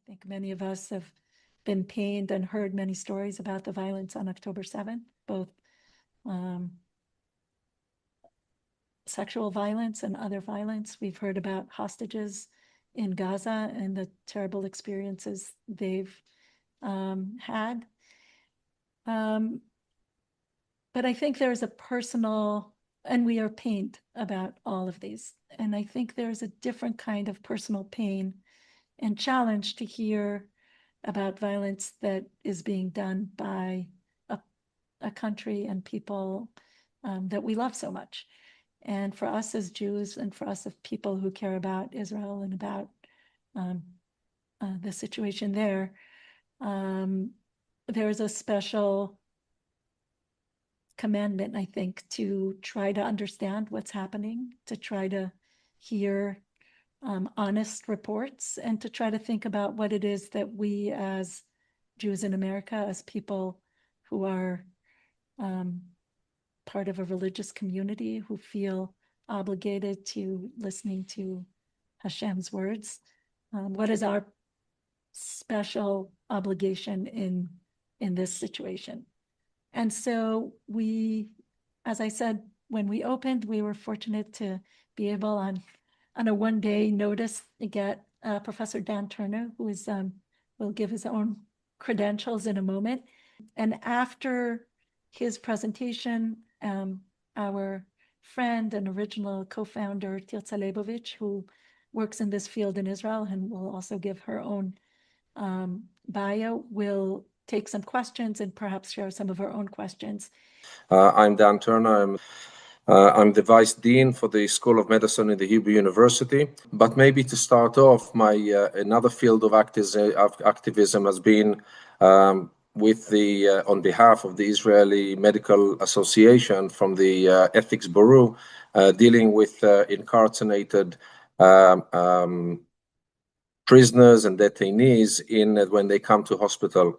think many of us have been pained and heard many stories about the violence on October 7th, both sexual violence and other violence. We've heard about hostages in Gaza and the terrible experiences they've had. But I think there's a personal, and we are pained about all of these. And I think there's a different kind of personal pain and challenge to hear about violence that is being done by a country and people that we love so much. And for us as Jews, and for us as people who care about Israel and about the situation there, there's a special commandment, I think, to try to understand what's happening, to try to hear honest reports, and to try to think about what it is that we as Jews in America, as people who are part of a religious community, who feel obligated to listening to Hashem's words, what is our special obligation in this situation? And so we, as I said, when we opened, we were fortunate to be able on a one-day notice to get Professor Dan Turner, who is will give his own credentials in a moment. And after his presentation, our friend and original co-founder, Tirza Leibovich, who works in this field in Israel and will also give her own bio, will take some questions and perhaps share some of her own questions. I'm Dan Turner. I'm the Vice Dean for the School of Medicine in the Hebrew University. But maybe to start off, my another field of activism has been with the on behalf of the Israeli Medical Association from the Ethics Bureau, dealing with incarcerated prisoners and detainees when they come to hospital.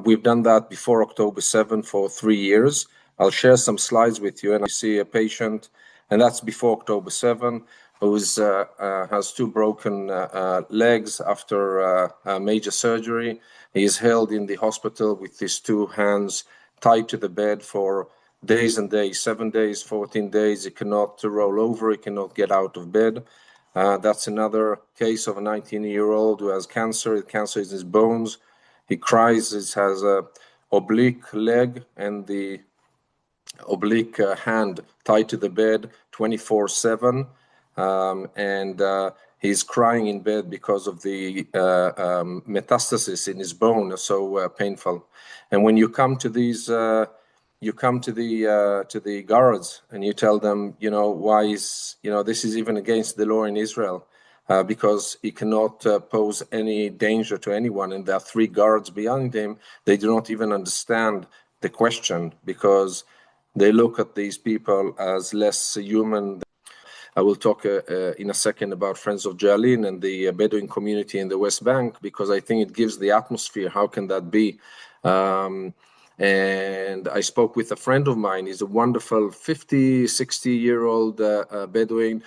We've done that before October 7 for 3 years. I'll share some slides with you, and I see a patient, and that's before October 7, who has 2 broken legs after a major surgery. He is held in the hospital with his 2 hands tied to the bed for days and days, 7 days, 14 days. He cannot roll over, he cannot get out of bed. That's another case of a 19-year-old who has cancer. Cancer is in his bones. He cries, he has a oblique leg and the oblique hand tied to the bed 24/7, and he's crying in bed because of the metastasis in his bone, so painful. And when you come to these, you come to the guards and you tell them, why is this is even against the law in Israel. Because he cannot pose any danger to anyone, and there are 3 guards behind him. They do not even understand the question because they look at these people as less human. I will talk in a second about Friends of Jalin and the Bedouin community in the West Bank, because I think it gives the atmosphere. How can that be? And I spoke with a friend of mine. He's a wonderful 50, 60-year-old Bedouin.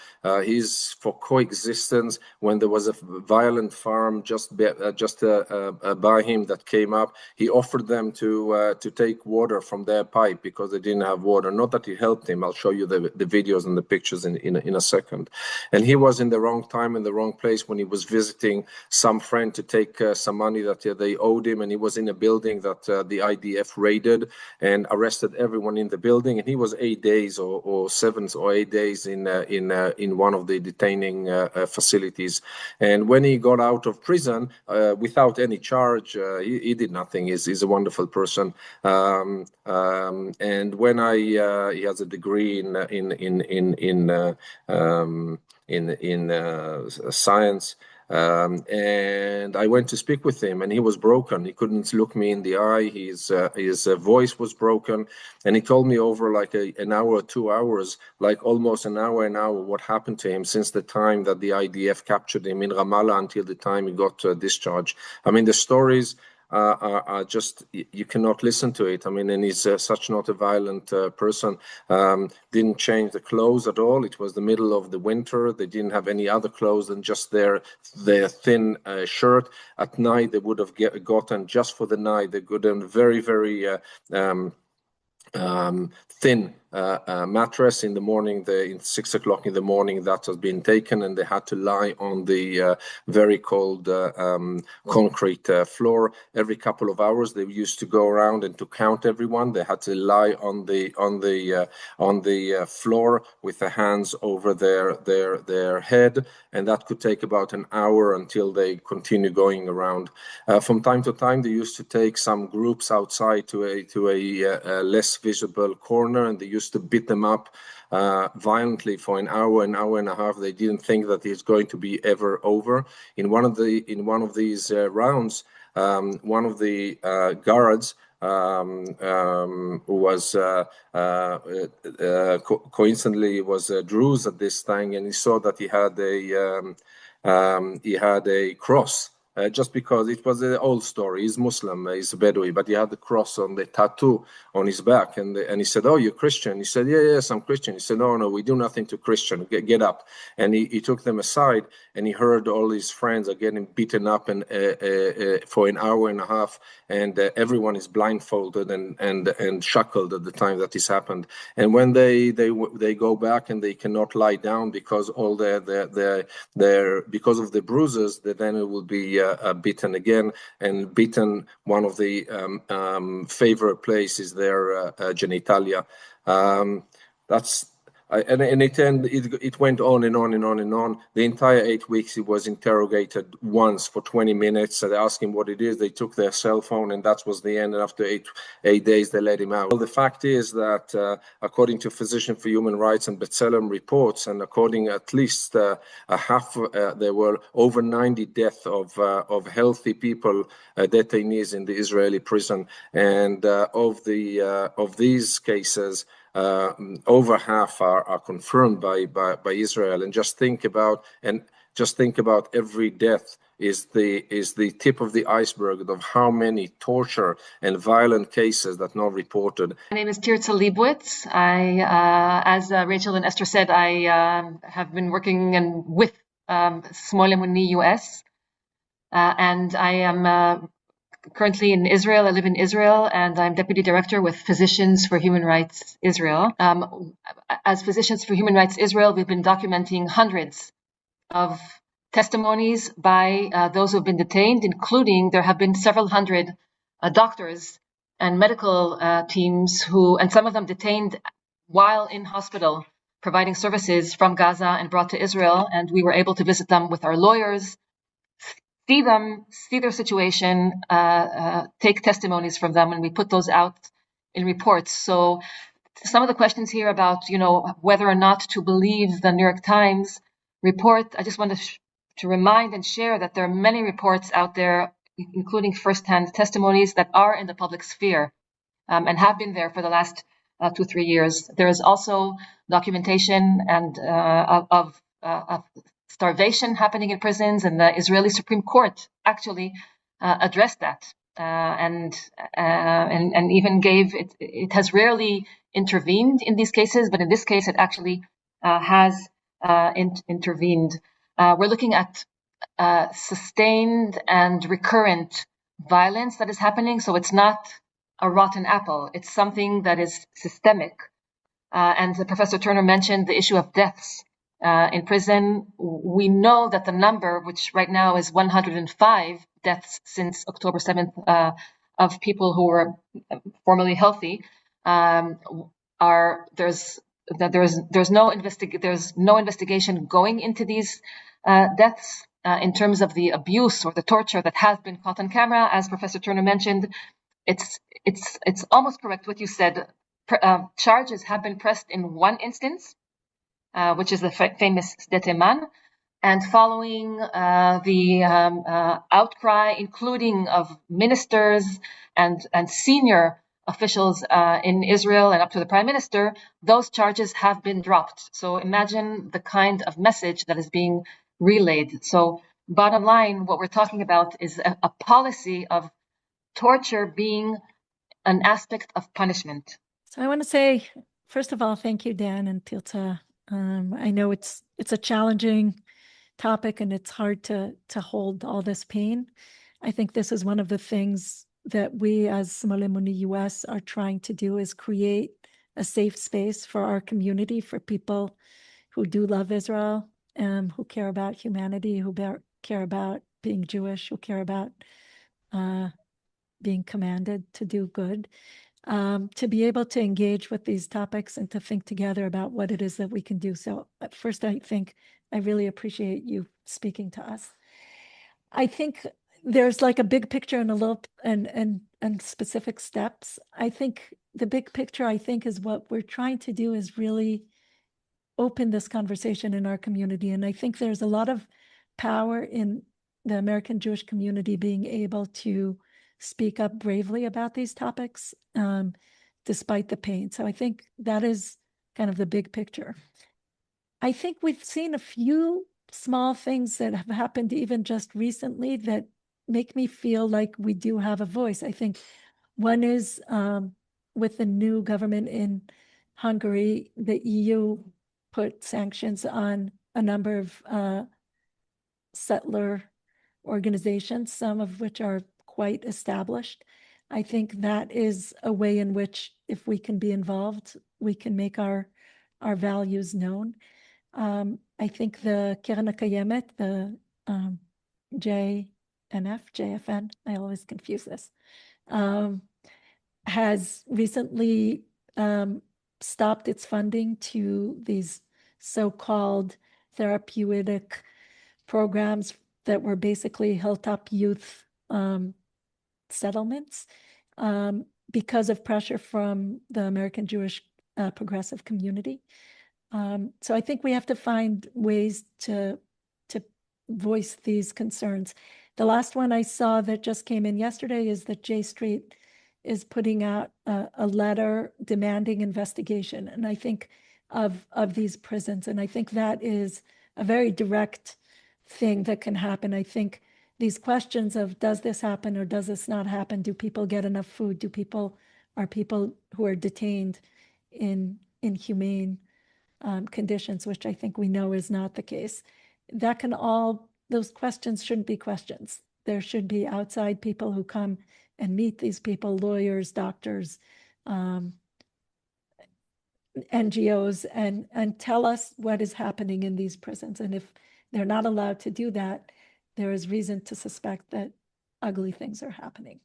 He's for coexistence. When there was a violent farm just by him that came up, he offered them to take water from their pipe because they didn't have water. Not that he helped him. I'll show you the videos and the pictures in a second. And he was in the wrong time, in the wrong place when he was visiting some friend to take some money that they owed him. And he was in a building that the IDF raided and arrested everyone in the building, and he was 8 days or 7 or 8 days in one of the detaining facilities. And when he got out of prison without any charge, he did nothing. He's a wonderful person. And when he has a degree in science. And I went to speak with him, and he was broken. He couldn't look me in the eye. His voice was broken, and he told me over like an hour or 2 hours, like almost an hour, what happened to him since the time that the IDF captured him in Ramallah until the time he got discharged. I mean, the stories are just, you cannot listen to it. I mean, and he's such not a violent person. Didn't change the clothes at all. It was the middle of the winter. They didn't have any other clothes than just their thin shirt. At night, they would have gotten, just for the night, they gotten very, very thin mattress. In the morning, in 6 o'clock in the morning, that has been taken, and they had to lie on the very cold concrete floor. Every couple of hours, they used to go around and to count everyone. They had to lie on the floor with their hands over their head, and that could take about an hour until they continue going around. From time to time, they used to take some groups outside to a less visible corner, and they used to beat them up violently for an hour and a half. They didn't think that it's going to be ever over. In one of these rounds, one of the guards who was coincidentally was Druze at this time, and he saw that he had a cross. Just because it was an old story. He's Muslim, he's a Bedouin, but he had the cross on the tattoo on his back. And he said, "Oh, you're Christian?" He said, Yes, I'm Christian." He said, No, we do nothing to Christian. Get up." And he took them aside, and he heard all his friends are getting beaten up and for an hour and a half, and everyone is blindfolded and shackled at the time that this happened. And when they go back and they cannot lie down because all because of the bruises, then it will be beaten again, and beaten. One of the favorite places their genitalia. It went on and on and on and on. The entire 8 weeks, he was interrogated once for 20 minutes. They asked him what it is. They took their cell phone, and that was the end. And after eight days, they let him out. Well, the fact is that according to Physicians for Human Rights and B'Tselem reports, and according at least there were over 90 deaths of healthy people, detainees in the Israeli prison, and of these cases, over half are confirmed by Israel. And just think about every death is the tip of the iceberg of how many torture and violent cases that not reported. My name is Tirza Leibowitz. As Rachel and Esther said, I have been working with SMOL EMUNI US, and I am currently in Israel. I live in Israel, and I'm Deputy Director with Physicians for Human Rights Israel. As Physicians for Human Rights Israel, we've been documenting hundreds of testimonies by those who have been detained, including there have been several hundred doctors and medical teams and some of them detained while in hospital providing services from Gaza and brought to Israel. And we were able to visit them with our lawyers, see their situation, take testimonies from them, and we put those out in reports. So some of the questions here about, whether or not to believe the New York Times report, I just want to remind and share that there are many reports out there, including firsthand testimonies that are in the public sphere and have been there for the last 2-3 years. There is also documentation and of starvation happening in prisons, and the Israeli Supreme Court actually addressed that and even gave it. It has rarely intervened in these cases, but in this case, it actually has intervened. We're looking at sustained and recurrent violence that is happening, so it's not a rotten apple. It's something that is systemic. And Professor Turner mentioned the issue of deaths in prison. We know that the number, which right now is 105 deaths since October 7th, of people who were formerly healthy, there's no investigation going into these deaths in terms of the abuse or the torture that has been caught on camera. As Professor Turner mentioned, it's almost correct what you said. Charges have been pressed in one instance, which is the famous Deteman, and following the outcry, including of ministers and senior officials in Israel and up to the prime minister, those charges have been dropped. So imagine the kind of message that is being relayed. So bottom line, what we're talking about is a policy of torture being an aspect of punishment? So I want to say, first of all, thank you, Dan and Tilta. I know it's a challenging topic and it's hard to hold all this pain. I think this is one of the things that we as SMOL EMUNI US are trying to do, is create a safe space for our community, for people who do love Israel, who care about humanity, who care about being Jewish, who care about being commanded to do good, to be able to engage with these topics and to think together about what it is that we can do. So at first, I think I really appreciate you speaking to us. I think there's like a big picture and a little and specific steps. I think the big picture, I think, is what we're trying to do is really open this conversation in our community. And I think there's a lot of power in the American Jewish community being able to speak up bravely about these topics, despite the pain. So I think that is kind of the big picture. I think we've seen a few small things that have happened even just recently that make me feel like we do have a voice. I think one is with the new government in Hungary, the EU put sanctions on a number of settler organizations, some of which are quite established. I think that is a way in which, if we can be involved, we can make our values known. I think the Keren HaKayemet, the JFN, I always confuse this, has recently stopped its funding to these so-called therapeutic programs that were basically hilltop youth settlements because of pressure from the American Jewish progressive community. So I think we have to find ways to voice these concerns. The last one I saw that just came in yesterday is that J Street is putting out a letter demanding investigation, and I think of these prisons, and I think that is a very direct thing that can happen. I think these questions of does this happen or does this not happen? Do people get enough food? Are people who are detained in inhumane conditions, which I think we know is not the case? Those questions shouldn't be questions. There should be outside people who come and meet these people, lawyers, doctors, NGOs, and tell us what is happening in these prisons. And if they're not allowed to do that, there is reason to suspect that ugly things are happening.